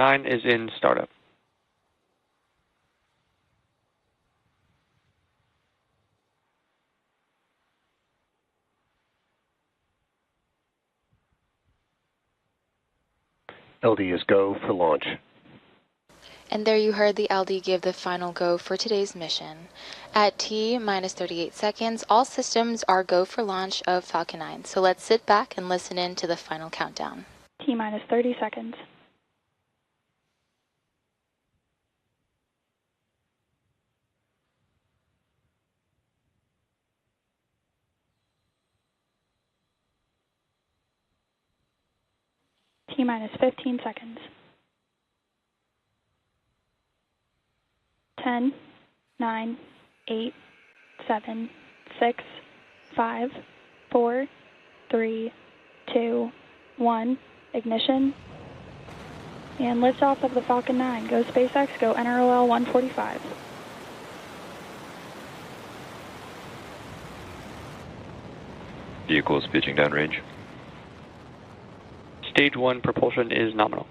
9 is in startup. LD is go for launch. And there you heard the LD give the final go for today's mission. At T minus 38 seconds, all systems are go for launch of Falcon 9. So let's sit back and listen in to the final countdown. T minus 30 seconds. T minus 15 seconds. 10, 9, 8, 7, 6, 5, 4, 3, 2, 1. Ignition. And liftoff of the Falcon 9. Go SpaceX, go NROL 145. Vehicle is pitching downrange. Stage 1 propulsion is nominal.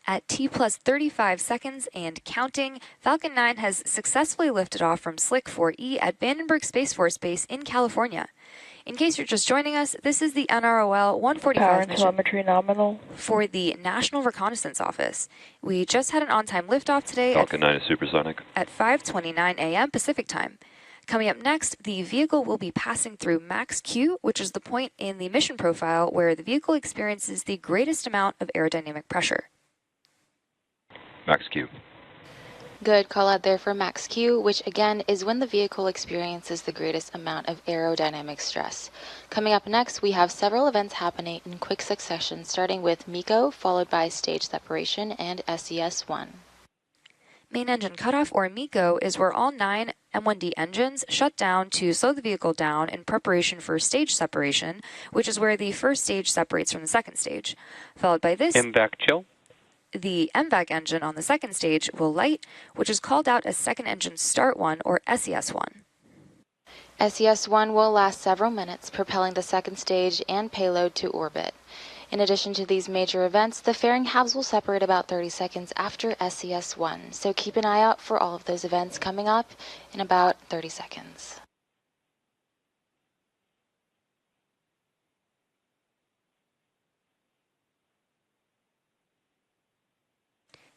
At T plus 35 seconds and counting, Falcon 9 has successfully lifted off from Slick 4E at Vandenberg Space Force Base in California. In case you're just joining us, this is the NROL 145 Power and mission telemetry nominal. for the National Reconnaissance Office. We just had an on-time liftoff today Falcon 9 is supersonic. at 5:29 a.m. Pacific time. Coming up next, the vehicle will be passing through max Q, which is the point in the mission profile where the vehicle experiences the greatest amount of aerodynamic pressure. Max Q. Good call out there for max Q, which again is when the vehicle experiences the greatest amount of aerodynamic stress. Coming up next, we have several events happening in quick succession, starting with MECO, followed by stage separation and SES-1. Main engine cutoff, or MECO, is where all 9 M1D engines shut down to slow the vehicle down in preparation for stage separation, which is where the first stage separates from the second stage. Followed by this, MVAC chill. the MVAC engine on the second stage will light, which is called out as second engine start 1, or SES-1. SES-1 will last several minutes, propelling the second stage and payload to orbit. In addition to these major events, the fairing halves will separate about 30 seconds after SES-1, so keep an eye out for all of those events coming up in about 30 seconds.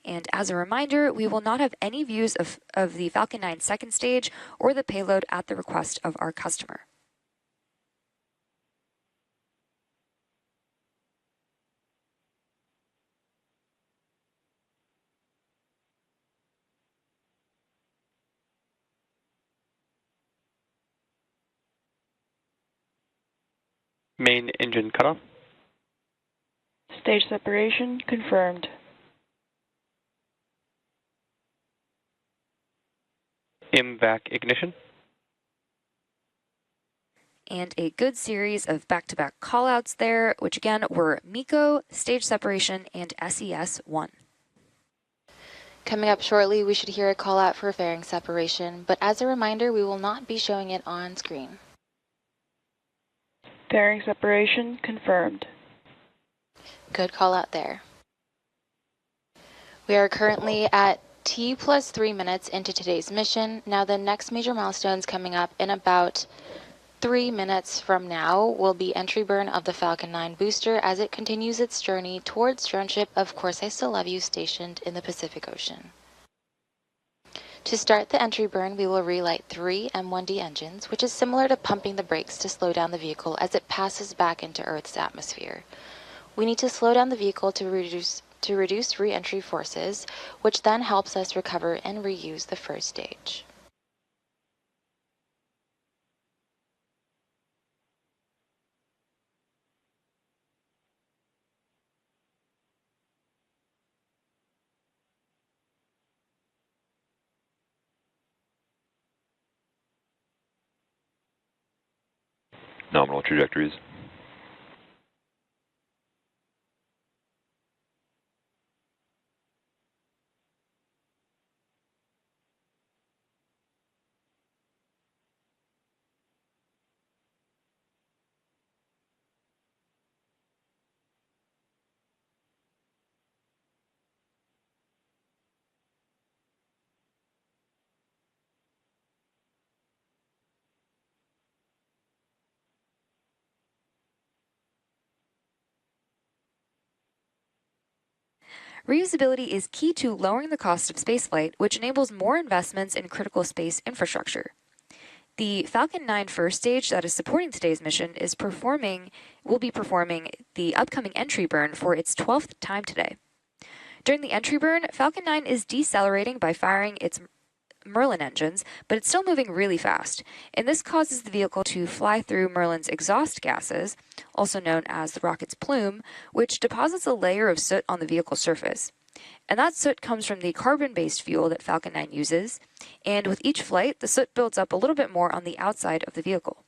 And as a reminder, we will not have any views of the Falcon 9 second stage or the payload at the request of our customer. Main engine cutoff. Stage separation confirmed. MVAC ignition. And a good series of back-to-back callouts there, which again were MECO, stage separation, and SES-1. Coming up shortly, we should hear a call out for fairing separation, but as a reminder, we will not be showing it on screen. Fairing separation confirmed. Good call out there. We are currently at T plus 3 minutes into today's mission. Now the next major milestones coming up in about 3 minutes from now will be entry burn of the Falcon 9 booster as it continues its journey towards droneship Of Course I Still Love You stationed in the Pacific Ocean. To start the entry burn, we will relight 3 M1D engines, which is similar to pumping the brakes to slow down the vehicle as it passes back into Earth's atmosphere. We need to slow down the vehicle to reduce re-entry forces, which then helps us recover and reuse the first stage. Nominal trajectories. Reusability is key to lowering the cost of spaceflight, which enables more investments in critical space infrastructure. The Falcon 9 first stage that is supporting today's mission will be performing the upcoming entry burn for its 12th time today. During the entry burn, Falcon 9 is decelerating by firing its Merlin engines, but it's still moving really fast, and this causes the vehicle to fly through Merlin's exhaust gases, also known as the rocket's plume, which deposits a layer of soot on the vehicle's surface. And that soot comes from the carbon-based fuel that Falcon 9 uses, and with each flight, the soot builds up a little bit more on the outside of the vehicle.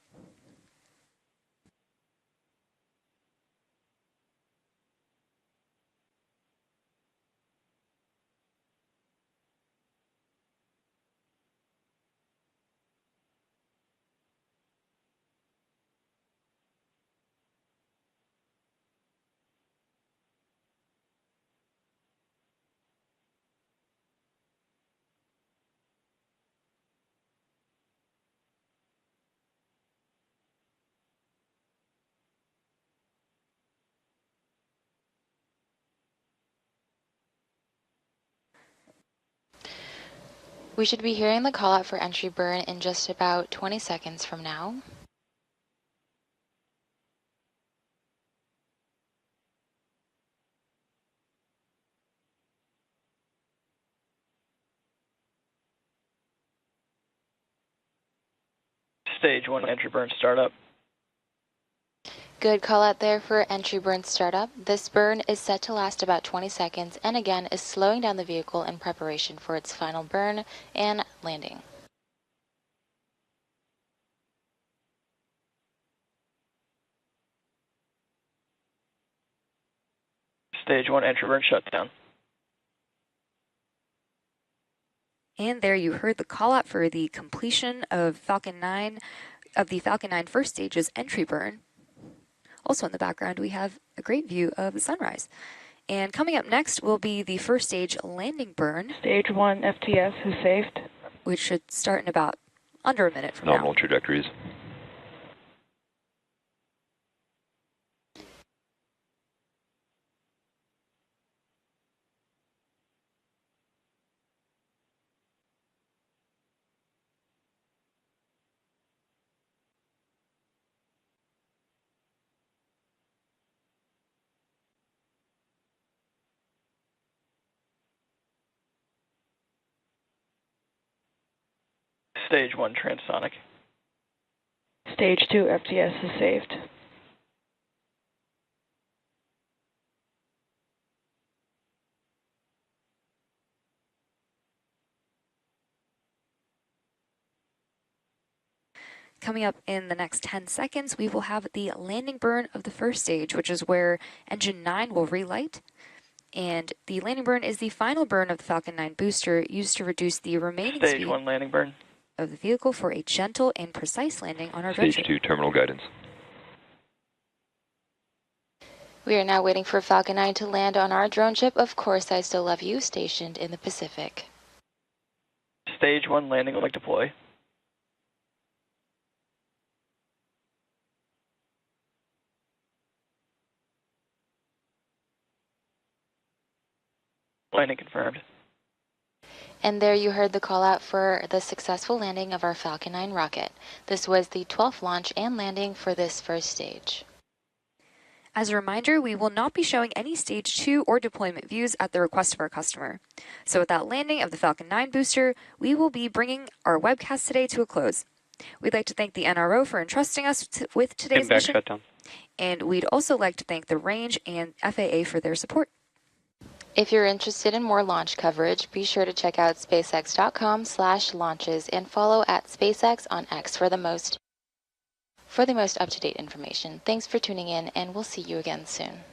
We should be hearing the call out for entry burn in just about 20 seconds from now. Stage 1 entry burn startup. Good call out there for entry burn startup. This burn is set to last about 20 seconds and again is slowing down the vehicle in preparation for its final burn and landing. Stage 1 entry burn shutdown. And there you heard the call out for the completion of the Falcon 9 first stage's entry burn. Also in the background, we have a great view of the sunrise. And coming up next will be the first stage landing burn. Stage 1 FTS is saved. Which should start in about under a minute from now. Nominal trajectories. Stage 1 transonic. Stage 2 FTS is saved. Coming up in the next 10 seconds, we will have the landing burn of the first stage, which is where engine 9 will relight. And the landing burn is the final burn of the Falcon 9 booster used to reduce the remaining Stage speed 1 landing burn. of the vehicle for a gentle and precise landing on our Stage roadship. 2 terminal guidance. We are now waiting for Falcon 9 to land on our drone ship, Of Course I Still Love You, stationed in the Pacific. Stage 1 landing leg deploy. Landing confirmed. And there you heard the call out for the successful landing of our Falcon 9 rocket. This was the 12th launch and landing for this first stage. As a reminder, we will not be showing any Stage 2 or deployment views at the request of our customer. So with that landing of the Falcon 9 booster, we will be bringing our webcast today to a close. We'd like to thank the NRO for entrusting us with today's Impact mission. shutdown. And we'd also like to thank the Range and FAA for their support. If you're interested in more launch coverage, be sure to check out spacex.com/launches and follow at SpaceX on X for the most up-to-date information. Thanks for tuning in, and we'll see you again soon.